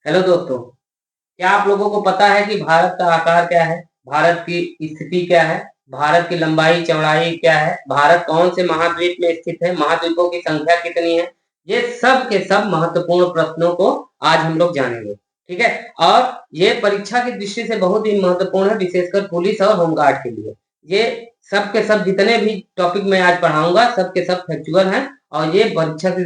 Hello दोस्तों, क्या आप लोगों को पता है कि भारत का आकार क्या है? भारत की स्थिति क्या है? भारत की लंबाई चौड़ाई क्या है? भारत कौन से महाद्वीप में स्थित है? महाद्वीपों की संख्या कितनी है? ये सब के सब महत्वपूर्ण प्रश्नों को आज हम लोग जानेंगे। ठीक है। और ये परीक्षा की दृष्टि से बहुत ही महत्वपूर्ण है, विशेषकर पुलिस और होमगार्ड के लिए। ये सब के सब जितने भी टॉपिक मैं आज पढ़ाऊंगा सब के सब फैक्चुअल हैं और ये परीक्षा की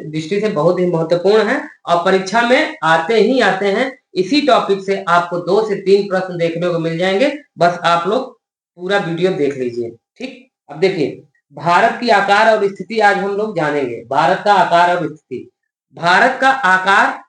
दृष्टि से बहुत ही महत्वपूर्ण है। और परीक्षा में आते ही आते हैं। इसी टॉपिक से आपको 2 से 3 प्रश्न देखने को मिल जाएंगे। बस आप लोग पूरा वीडियो देख लीजिए। ठीक। अब देखिए, भारत की आकार और स्थिति आज हम लोग जानेंगे। भारत का आकार और स्थिति। भारत का आकार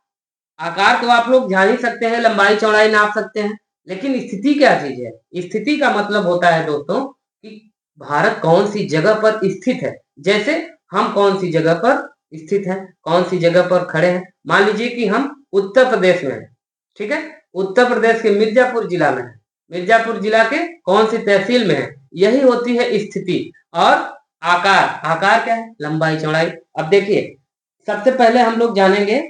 आकार तो आप लोग जान ही सकते हैं, लंबाई चौड़ाई नाप सकते हैं। लेकिन स्थिति क्या चीज है? स्थिति का मतलब होता है दोस्तों कि भारत कौन सी जगह पर स्थित है। जैसे हम कौन सी जगह पर स्थित हैं, कौन सी जगह पर खड़े हैं। मान लीजिए कि हम उत्तर प्रदेश में हैं। ठीक है। उत्तर प्रदेश के मिर्जापुर जिला में है। मिर्जापुर जिला के कौन सी तहसील में है? यही होती है स्थिति। और आकार, आकार क्या है? लंबाई चौड़ाई। अब देखिए, सबसे पहले हम लोग जानेंगे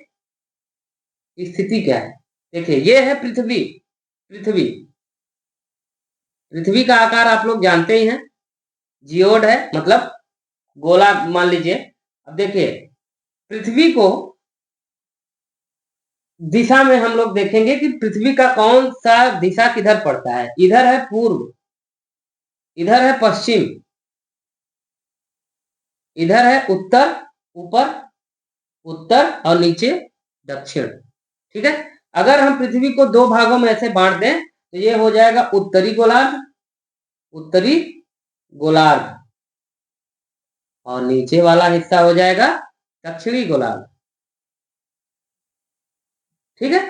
स्थिति क्या है। देखिए, ये है पृथ्वी। पृथ्वी पृथ्वी का आकार आप लोग जानते ही हैं, जियोड है, मतलब गोला मान लीजिए। अब देखिए, पृथ्वी को दिशा में हम लोग देखेंगे कि पृथ्वी का कौन सा दिशा किधर पड़ता है। इधर है पूर्व, इधर है पश्चिम, इधर है उत्तर, ऊपर उत्तर और नीचे दक्षिण। ठीक है। अगर हम पृथ्वी को दो भागों में ऐसे बांट दें तो ये हो जाएगा उत्तरी गोलार्ध, उत्तरी गोलार्ध, और नीचे वाला हिस्सा हो जाएगा दक्षिणी गोलार्ध। ठीक है।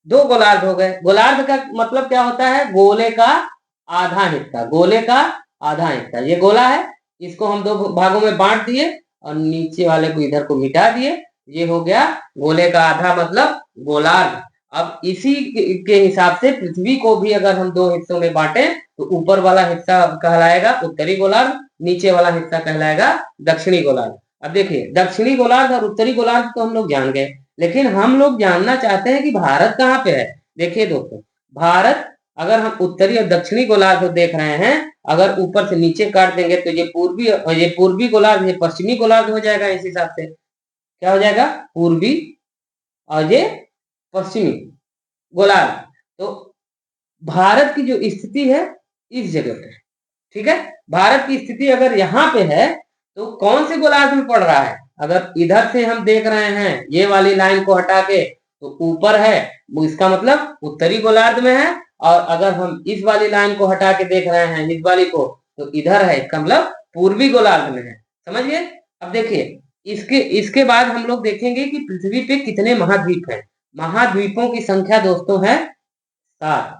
दो गोलार्ध हो गए। गोलार्ध का मतलब क्या होता है? गोले का आधा हिस्सा, गोले का आधा हिस्सा। ये गोला है, इसको हम दो भागों में बांट दिए और नीचे वाले को इधर को मिटा दिए। ये हो गया गोले का आधा, मतलब गोलार्ध। अब इसी के हिसाब से पृथ्वी को भी अगर हम दो हिस्सों में बांटे तो ऊपर वाला हिस्सा कहलाएगा उत्तरी गोलार्ध, नीचे वाला हिस्सा कहलाएगा दक्षिणी गोलार्ध। अब देखिए, दक्षिणी गोलार्ध और उत्तरी गोलार्ध तो हम लोग जान गए, लेकिन हम लोग जानना चाहते हैं कि भारत कहाँ पे है। देखिए दोस्तों, भारत, अगर हम उत्तरी और दक्षिणी गोलार्ध को देख रहे हैं, अगर ऊपर से नीचे काट देंगे तो ये पूर्वी गोलार्ध, ये पश्चिमी गोलार्ध हो जाएगा। इस हिसाब से क्या हो जाएगा? पूर्वी और ये पश्चिमी गोलार्ध। तो भारत की जो स्थिति है इस जगह पे, ठीक है। भारत की स्थिति अगर यहाँ पे है तो कौन से गोलार्ध में पड़ रहा है? अगर इधर से हम देख रहे हैं ये वाली लाइन को हटा के तो ऊपर है, वो इसका मतलब उत्तरी गोलार्ध में है। और अगर हम इस वाली लाइन को हटा के देख रहे हैं इस वाली को तो इधर है, इसका मतलब पूर्वी गोलार्ध में है। समझ गए? अब देखिए, इसके इसके बाद हम लोग देखेंगे कि पृथ्वी पे कितने महाद्वीप हैं। महाद्वीपों की संख्या दोस्तों है 7।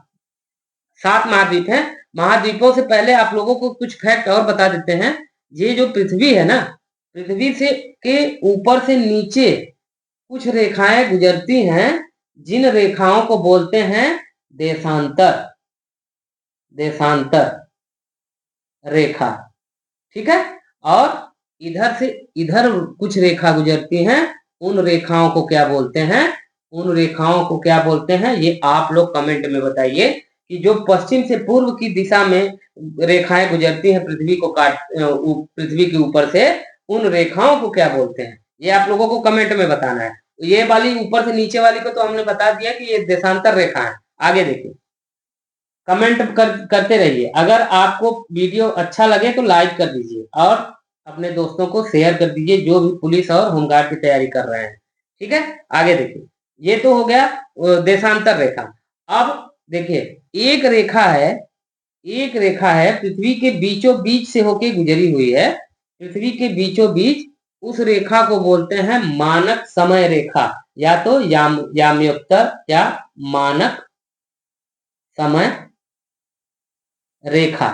7 महाद्वीप हैं। महाद्वीपों से पहले आप लोगों को कुछ फैक्ट और बता देते हैं। ये जो पृथ्वी है ना, पृथ्वी से के ऊपर से नीचे कुछ रेखाएं गुजरती हैं, जिन रेखाओं को बोलते हैं देशांतर, देशांतर रेखा। ठीक है। और इधर से इधर कुछ रेखा गुजरती हैं, उन रेखाओं को क्या बोलते हैं? उन रेखाओं को क्या बोलते हैं? ये आप लोग कमेंट में बताइए कि जो पश्चिम से पूर्व की दिशा में रेखाएं गुजरती हैं पृथ्वी को काट पृथ्वी के ऊपर से, उन रेखाओं को क्या बोलते हैं? ये आप लोगों को कमेंट में बताना है। तो ये वाली ऊपर से नीचे वाली को तो हमने बता दिया कि ये देशांतर रेखा है। आगे देखिए, कमेंट करते रहिए। अगर आपको वीडियो अच्छा लगे तो लाइक कर दीजिए और अपने दोस्तों को शेयर कर दीजिए जो भी पुलिस और होमगार्ड की तैयारी कर रहे हैं। ठीक है। आगे देखिए, ये तो हो गया देशांतर रेखा। अब देखिए, एक रेखा है, एक रेखा है पृथ्वी के बीचों बीच से होके गुजरी हुई है। पृथ्वी के बीचों बीच, उस रेखा को बोलते हैं मानक समय रेखा, या तो याम्योत्तर या मानक समय रेखा।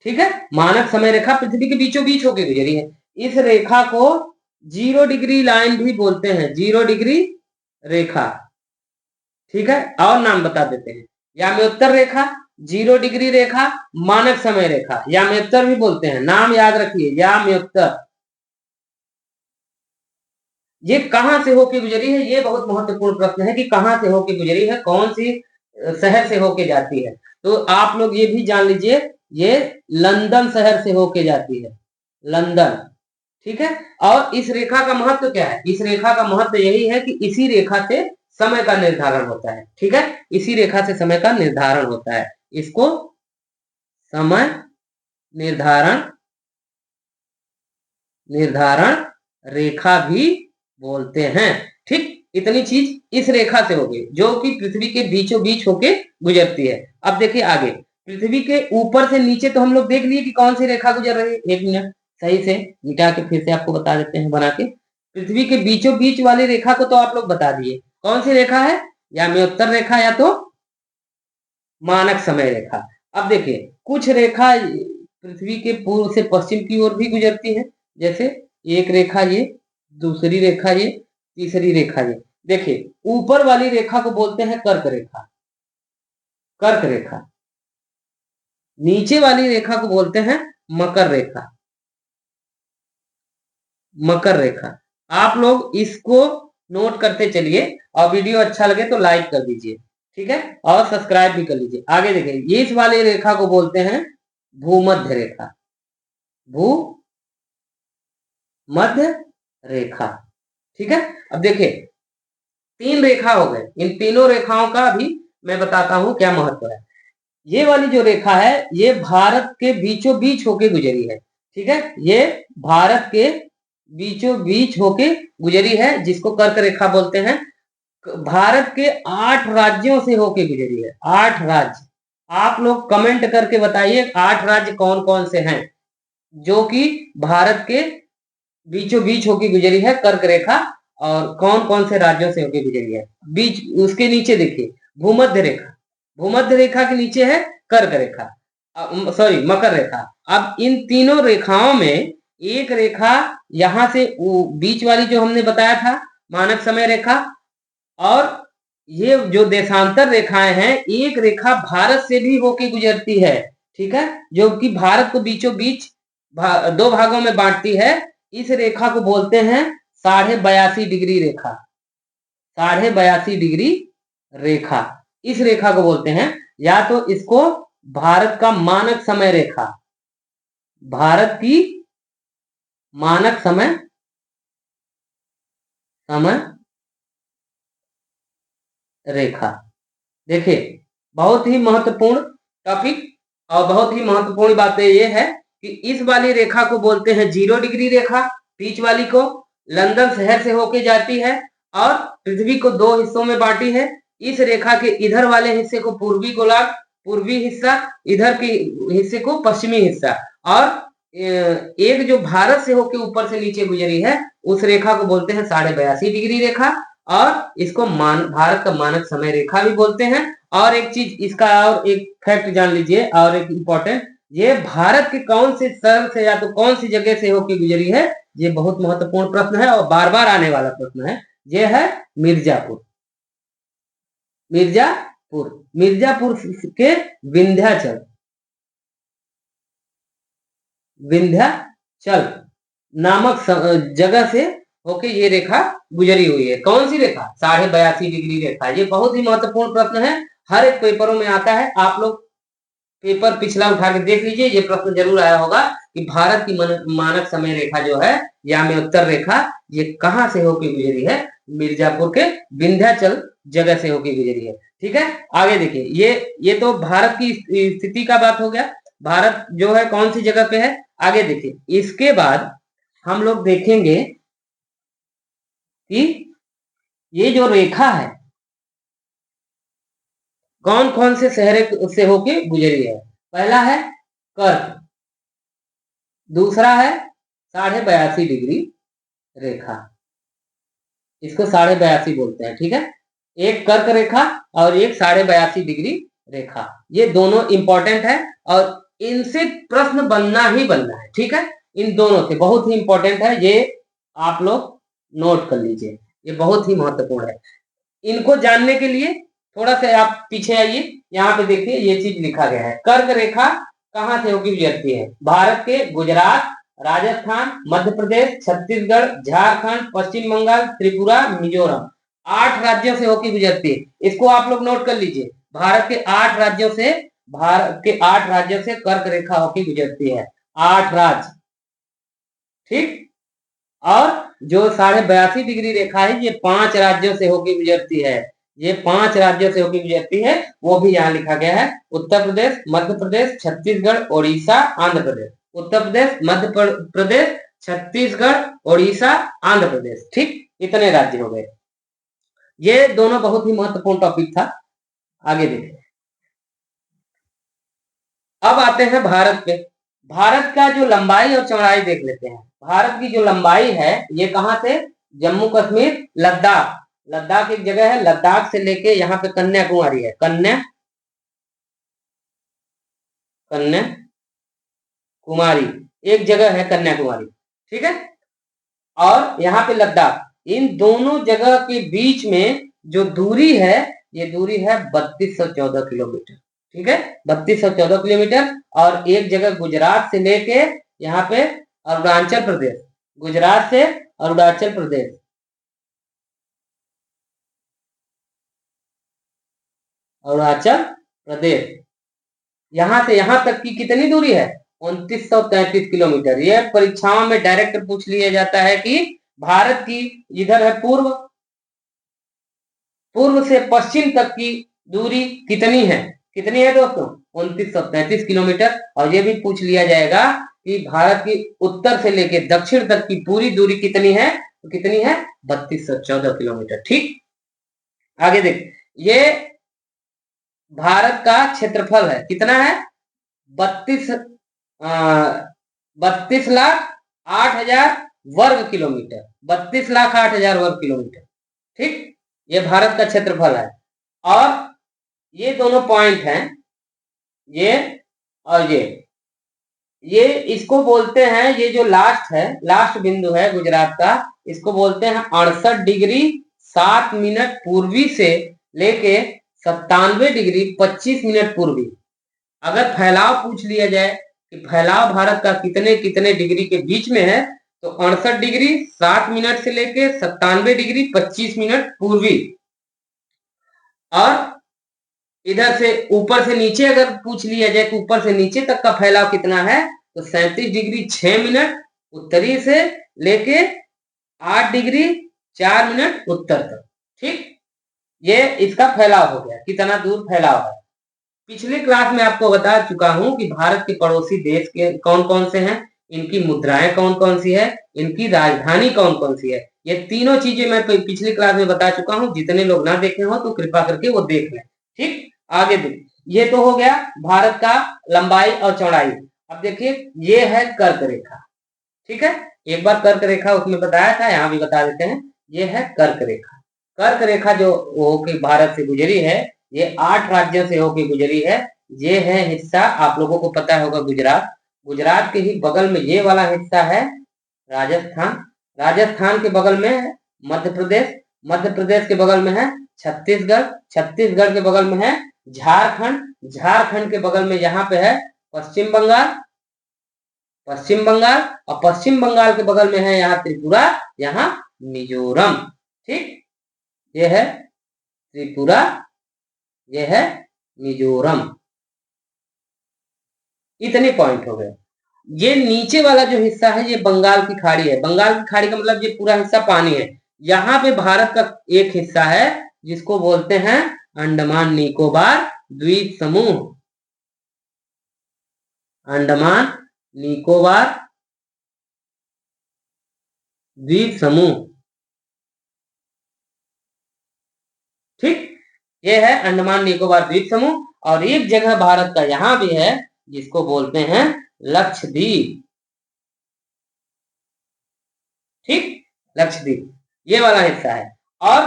ठीक है। मानक समय रेखा पृथ्वी के बीचों बीच होकर गुजरी है। इस रेखा को 0 डिग्री लाइन भी बोलते हैं, 0 डिग्री रेखा। ठीक है। और नाम बता देते हैं, याम्योत्तर रेखा, 0 डिग्री रेखा, मानक समय रेखा। याम्योत्तर भी बोलते हैं, नाम याद रखिए, याम्योत्तर। ये कहां से होके गुजरी है, ये बहुत महत्वपूर्ण प्रश्न है कि कहां से होके गुजरी है, कौन सी शहर से होके जाती है। तो आप लोग ये भी जान लीजिए, ये लंदन शहर से होके जाती है, लंदन। ठीक है। और इस रेखा का महत्व क्या है, इस रेखा का महत्व यही है कि इसी रेखा से समय का निर्धारण होता है। ठीक है, इसी रेखा से समय का निर्धारण होता है, इसको समय निर्धारण निर्धारण रेखा भी बोलते हैं। ठीक, इतनी चीज इस रेखा से होगी जो कि पृथ्वी के बीचों बीच होके गुजरती है। अब देखिए आगे, पृथ्वी के ऊपर से नीचे तो हम लोग देख लिए कि कौन सी रेखा गुजर रही है। एक मिनट सही से मिटा के फिर से आपको बता देते हैं बना के। पृथ्वी के बीचों बीच वाली रेखा को तो आप लोग बता दिए, कौन सी रेखा है, या मयोत्तर रेखा या तो मानक समय रेखा। अब देखिए कुछ रेखा पृथ्वी के पूर्व से पश्चिम की ओर भी गुजरती है, जैसे एक रेखा ये, दूसरी रेखा ये, तीसरी रेखा ये। देखिए ऊपर वाली रेखा को बोलते हैं कर्क रेखा, कर्क रेखा। नीचे वाली रेखा को बोलते हैं मकर रेखा, मकर रेखा। आप लोग इसको नोट करते चलिए और वीडियो अच्छा लगे तो लाइक कर दीजिए। ठीक है, और सब्सक्राइब भी कर लीजिए। आगे देखिए, ये इस वाली रेखा को बोलते हैं भूमध्य रेखा, भूमध्य रेखा। ठीक है, अब देखिए तीन रेखा हो गए, इन तीनों रेखाओं का भी मैं बताता हूं क्या महत्व है। ये वाली जो रेखा है ये भारत के बीचों बीच होके गुजरी है। ठीक है, ये भारत के बीचों बीच होके गुजरी है, जिसको कर्क रेखा बोलते हैं। भारत के 8 राज्यों से होके गुजरी है, 8 राज्य। आप लोग कमेंट करके बताइए 8 राज्य कौन कौन से हैं जो कि भारत के बीचों बीच होके गुजरी है कर्क रेखा, और कौन कौन से राज्यों से होके गुजरी है। बीच उसके नीचे देखिए भूमध्य रेखा, भूमध्य रेखा के नीचे है कर्क रेखा, सॉरी मकर रेखा। अब इन तीनों रेखाओं में एक रेखा यहां से बीच वाली जो हमने बताया था मानक समय रेखा, और ये जो देशांतर रेखाएं हैं एक रेखा भारत से भी होके गुजरती है। ठीक है, जो कि भारत को बीचों बीच दो भागों में बांटती है। इस रेखा को बोलते हैं 82.5 डिग्री रेखा, 82.5 डिग्री रेखा। इस रेखा को बोलते हैं, या तो इसको भारत का मानक समय रेखा, भारत की मानक समय समय रेखा। देखिए बहुत ही महत्वपूर्ण टॉपिक और बहुत ही महत्वपूर्ण बात ये है कि इस वाली रेखा को बोलते हैं 0 डिग्री रेखा, बीच वाली को लंदन शहर से होके जाती है और पृथ्वी को दो हिस्सों में बांटी है। इस रेखा के इधर वाले हिस्से को पूर्वी गोलार्ध, पूर्वी हिस्सा, इधर के हिस्से को पश्चिमी हिस्सा, और एक जो भारत से होके ऊपर से नीचे गुजरी है उस रेखा को बोलते हैं 82.5 डिग्री रेखा, और इसको भारत का मानक समय रेखा भी बोलते हैं। और एक चीज इसका और एक फैक्ट जान लीजिए, और एक इम्पोर्टेंट, ये भारत के कौन से शहर से या तो कौन सी जगह से होकर गुजरी है, ये बहुत महत्वपूर्ण प्रश्न है और बार बार आने वाला प्रश्न है। ये है मिर्जापुर, मिर्जापुर, मिर्जापुर के विंध्याचल, विंध्याचल नामक जगह से होके ये रेखा गुजरी हुई है। कौन सी रेखा, 82.5 डिग्री रेखा। ये बहुत ही महत्वपूर्ण प्रश्न है, हर एक पेपरों में आता है। आप लोग पेपर पिछला उठा के देख लीजिए, ये प्रश्न जरूर आया होगा कि भारत की मानक समय रेखा जो है या में उत्तर रेखा, ये कहां से होकर गुजरी है, मिर्जापुर के विंध्याचल जगह से होकर गुजरी है। ठीक है, आगे देखिए, ये तो भारत की स्थिति का बात हो गया, भारत जो है कौन सी जगह पे है। आगे देखिए, इसके बाद हम लोग देखेंगे कि ये जो रेखा है कौन कौन से शहर से होके गुजरी है। पहला है कर्क, दूसरा है 82.5 डिग्री रेखा, इसको 82.5 बोलते हैं। ठीक है, एक कर्क रेखा और एक 82.5 डिग्री रेखा, ये दोनों इंपॉर्टेंट है और इनसे प्रश्न बनना ही बनना है। ठीक है, इन दोनों से बहुत ही इंपॉर्टेंट है, ये आप लोग नोट कर लीजिए, ये बहुत ही महत्वपूर्ण है। इनको जानने के लिए थोड़ा सा आप पीछे आइए, यहाँ पे देखिए ये चीज लिखा गया है, कर्क रेखा कहां से होकर गुजरती है, भारत के गुजरात, राजस्थान, मध्य प्रदेश, छत्तीसगढ़, झारखंड, पश्चिम बंगाल, त्रिपुरा, मिजोरम। 8 राज्यों से होकर गुजरती है। इसको आप लोग नोट कर लीजिए। भारत के 8 राज्यों से कर्क रेखा होकर गुजरती है। 8 राज्य, ठीक। और जो 82.5 डिग्री रेखा है ये 5 राज्यों से होकर गुजरती है। ये 5 राज्यों से होकर गुजरती है, वो भी यहाँ लिखा गया है। उत्तर प्रदेश, मध्य प्रदेश, छत्तीसगढ़, ओडिशा, आंध्र प्रदेश। उत्तर प्रदेश, मध्य प्रदेश, छत्तीसगढ़, ओडिशा, आंध्र प्रदेश, ठीक। इतने राज्य हो गए। ये दोनों बहुत ही महत्वपूर्ण टॉपिक था। आगे देखिए, अब आते हैं भारत पे। भारत का जो लंबाई और चौड़ाई देख लेते हैं। भारत की जो लंबाई है ये कहां से, जम्मू कश्मीर, लद्दाख। लद्दाख एक जगह है, लद्दाख से लेके यहाँ पे कन्याकुमारी है। कन्याकुमारी एक जगह है, कन्याकुमारी, ठीक है। और यहाँ पे लद्दाख, इन दोनों जगह के बीच में जो दूरी है ये दूरी है 3214 किलोमीटर, ठीक है। 3214 किलोमीटर। और एक जगह गुजरात से लेके यहाँ पे अरुणाचल प्रदेश, गुजरात से अरुणाचल प्रदेश, अरुणाचल प्रदेश, यहां से यहां तक की कितनी दूरी है, 2933 किलोमीटर। यह परीक्षाओं में डायरेक्ट पूछ लिया जाता है कि भारत की इधर है पूर्व से पश्चिम तक की दूरी कितनी है दोस्तों, 2933 किलोमीटर। और ये भी पूछ लिया जाएगा कि भारत की उत्तर से लेकर दक्षिण तक की पूरी दूरी कितनी है, तो कितनी है, 3214 किलोमीटर, ठीक। आगे देख, ये भारत का क्षेत्रफल है, कितना है, 32,08,000 वर्ग किलोमीटर, 32,08,000 वर्ग किलोमीटर, ठीक। ये भारत का क्षेत्रफल है। और ये दोनों पॉइंट हैं, ये और ये इसको बोलते हैं, ये जो लास्ट है, लास्ट बिंदु है गुजरात का, इसको बोलते हैं 68 डिग्री 7 मिनट पूर्वी से लेके 97 डिग्री 25 मिनट पूर्वी। अगर फैलाव पूछ लिया जाए कि फैलाव भारत का कितने कितने डिग्री के बीच में है, तो 68 डिग्री 7 मिनट से लेके 97 डिग्री 25 मिनट पूर्वी। और इधर से ऊपर से नीचे अगर पूछ लिया जाए कि ऊपर से नीचे तक का फैलाव कितना है, तो 37 डिग्री 6 मिनट उत्तरी से लेके 8 डिग्री 4 मिनट उत्तर तक, ठीक। ये इसका फैलाव हो गया, कितना दूर फैलाव है। पिछली क्लास में आपको बता चुका हूं कि भारत के पड़ोसी देश के कौन कौन से हैं, इनकी मुद्राएं कौन कौन सी है, इनकी राजधानी कौन कौन सी है। ये तीनों चीजें मैं पिछली क्लास में बता चुका हूं। जितने लोग ना देखे हो तो कृपा करके वो देख लें, ठीक। आगे देखिए, ये तो हो गया भारत का लंबाई और चौड़ाई। अब देखिए, ये है कर्क रेखा, ठीक है। एक बार कर्क रेखा उसमें बताया था, यहाँ भी बता देते हैं। ये है कर्क रेखा। कर्क रेखा जो होकर भारत से गुजरी है, ये 8 राज्यों से होकर गुजरी है। ये है हिस्सा, आप लोगों को पता होगा, गुजरात। गुजरात के ही बगल में ये वाला हिस्सा है राजस्थान। राजस्थान के बगल में है मध्य प्रदेश। मध्य प्रदेश के बगल में है छत्तीसगढ़। छत्तीसगढ़ के बगल में है झारखंड। झारखंड के बगल में यहाँ पे है पश्चिम बंगाल। पश्चिम बंगाल, और पश्चिम बंगाल के बगल में है यहाँ त्रिपुरा, यहाँ मिजोरम, ठीक। ये है त्रिपुरा, ये है मिजोरम। इतने पॉइंट हो गए। ये नीचे वाला जो हिस्सा है ये बंगाल की खाड़ी है। बंगाल की खाड़ी का मतलब ये पूरा हिस्सा पानी है। यहाँ पे भारत का एक हिस्सा है जिसको बोलते हैं अंडमान निकोबार द्वीप समूह। अंडमान निकोबार द्वीप समूह, ठीक। ये है अंडमान निकोबार द्वीप समूह। और एक जगह भारत का यहां भी है जिसको बोलते हैं लक्षद्वीप, ठीक। लक्षद्वीप ये वाला हिस्सा है। और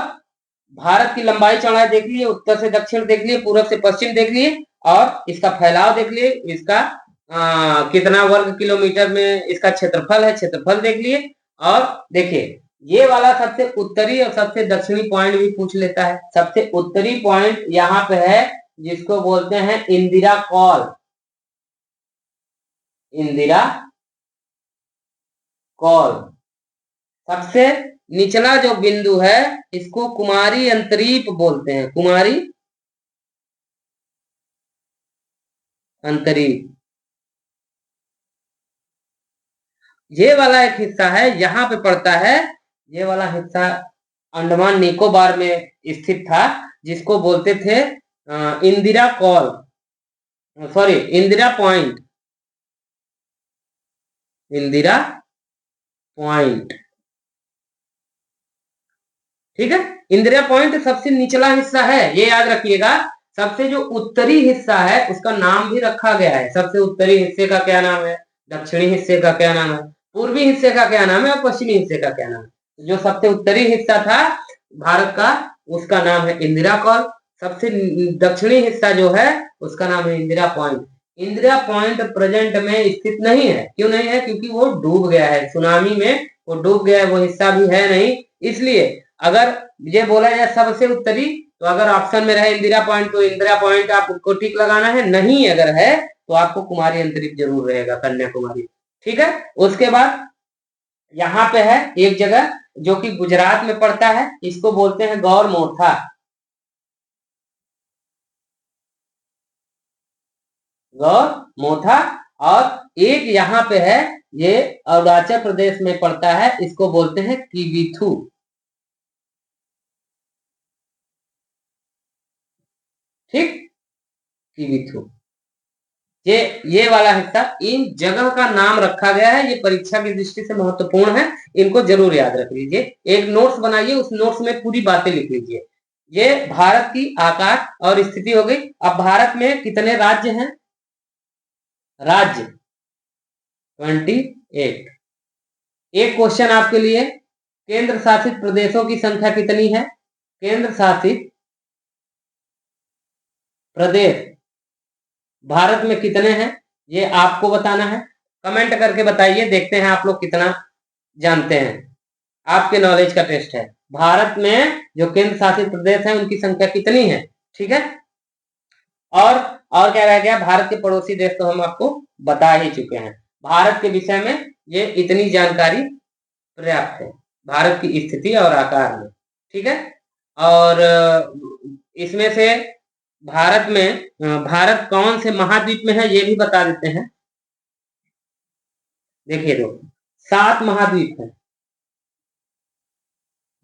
भारत की लंबाई चौड़ाई देख लिए, उत्तर से दक्षिण देख लिए, पूर्व से पश्चिम देख लिए, और इसका फैलाव देख लिए, इसका कितना वर्ग किलोमीटर में इसका क्षेत्रफल है, क्षेत्रफल देख लिए। और देखिए, ये वाला सबसे उत्तरी और सबसे दक्षिणी पॉइंट भी पूछ लेता है। सबसे उत्तरी पॉइंट यहाँ पे है जिसको बोलते हैं इंदिरा कॉल। इंदिरा कॉल। सबसे निचला जो बिंदु है इसको कुमारी अंतरीप बोलते हैं, कुमारी अंतरीप। ये वाला एक हिस्सा है यहाँ पे पड़ता है, ये वाला हिस्सा अंडमान निकोबार में स्थित था, जिसको बोलते थे Indira call, sorry Indira point, Indira point. ठीक है, इंदिरा पॉइंट सबसे निचला हिस्सा है, ये याद रखिएगा। सबसे जो उत्तरी हिस्सा है उसका नाम भी रखा गया है। सबसे उत्तरी हिस्से का क्या नाम है, दक्षिणी हिस्से का क्या नाम है, पूर्वी हिस्से का क्या नाम है और पश्चिमी हिस्से का क्या नाम है। जो सबसे उत्तरी हिस्सा था भारत का उसका नाम है इंदिरा कॉल। सबसे दक्षिणी हिस्सा जो है उसका नाम है Indira point. Indira point present में स्थित नहीं है। क्यों नहीं है? क्योंकि वो डूब गया है, सुनामी में वो डूब गया है, वो हिस्सा भी है नहीं। इसलिए अगर ये बोला जाए सबसे उत्तरी, तो अगर ऑप्शन में रहे इंदिरा पॉइंट तो इंदिरा पॉइंट आपको टिक लगाना है, नहीं अगर है तो आपको कुमारी अंतरिक्ष जरूर रहेगा, कन्याकुमारी। ठीक है, उसके बाद यहाँ पे है एक जगह जो कि गुजरात में पड़ता है, इसको बोलते हैं गौर मोथा, गौर मोथा। और एक यहाँ पे है, ये अरुणाचल प्रदेश में पड़ता है, इसको बोलते हैं किबिथु। ठीक, किबिथु। ये वाला हिस्सा, इन जगह का नाम रखा गया है, ये परीक्षा की दृष्टि से महत्वपूर्ण है, इनको जरूर याद रख लीजिए। एक नोट्स बनाइए, उस नोट्स में पूरी बातें लिख लीजिए। ये भारत की आकार और स्थिति हो गई। अब भारत में कितने राज्य हैं? राज्य 28। एक क्वेश्चन आपके लिए, केंद्र शासित प्रदेशों की संख्या कितनी है? केंद्र शासित प्रदेश भारत में कितने हैं ये आपको बताना है। कमेंट करके बताइए, देखते हैं आप लोग कितना जानते हैं। आपके नॉलेज का टेस्ट है। भारत में जो केंद्र शासित प्रदेश हैं उनकी संख्या कितनी है? ठीक है, और क्या रह गया? भारत के पड़ोसी देश तो हम आपको बता ही चुके हैं। भारत के विषय में ये इतनी जानकारी पर्याप्त है, भारत की स्थिति और आकार में। ठीक है, और इसमें से भारत में भारत कौन से महाद्वीप में है ये भी बता देते हैं। देखिए दो 7 महाद्वीप है,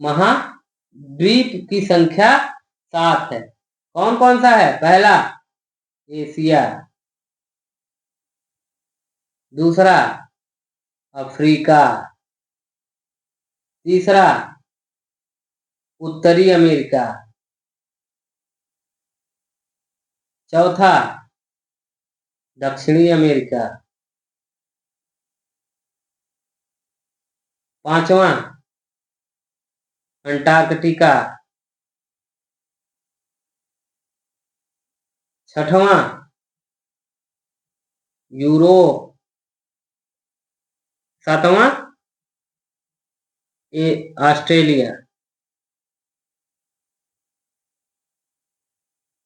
महाद्वीप की संख्या 7 है। कौन कौन सा है? पहला एशिया, दूसरा अफ्रीका, तीसरा उत्तरी अमेरिका, चौथा दक्षिणी अमेरिका, पांचवा अंटार्कटिका, छठवां यूरोप, सातवां ऑस्ट्रेलिया।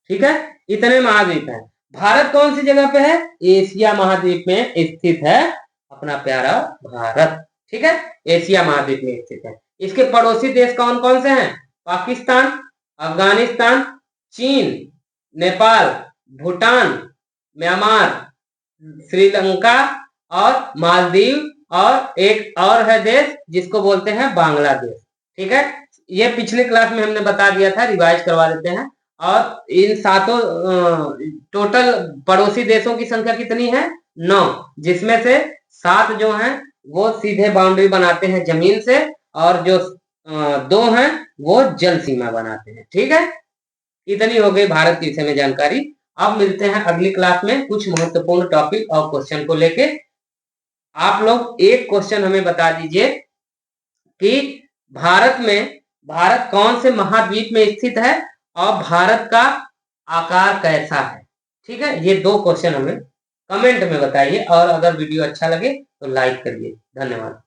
ठीक है, इतने महाद्वीप हैं। भारत कौन सी जगह पे है? एशिया महाद्वीप में स्थित है अपना प्यारा भारत। ठीक है, एशिया महाद्वीप में स्थित है। इसके पड़ोसी देश कौन कौन से हैं? पाकिस्तान, अफगानिस्तान, चीन, नेपाल, भूटान, म्यांमार, श्रीलंका और मालदीव, और एक और है देश जिसको बोलते हैं बांग्लादेश। ठीक है, ये पिछले क्लास में हमने बता दिया था, रिवाइज करवा देते हैं। और इन सातों टोटल पड़ोसी देशों की संख्या कितनी है? 9, जिसमें से 7 जो हैं वो सीधे बाउंड्री बनाते हैं जमीन से, और जो 2 हैं वो जल सीमा बनाते हैं। ठीक है, इतनी हो गई भारत की विषय में जानकारी। अब मिलते हैं अगली क्लास में कुछ महत्वपूर्ण टॉपिक और क्वेश्चन को लेके। आप लोग एक क्वेश्चन हमें बता दीजिए कि भारत कौन से महाद्वीप में स्थित है और भारत का आकार कैसा है? ठीक है, ये 2 क्वेश्चन हमें कमेंट में बताइए, और अगर वीडियो अच्छा लगे तो लाइक करिए। धन्यवाद।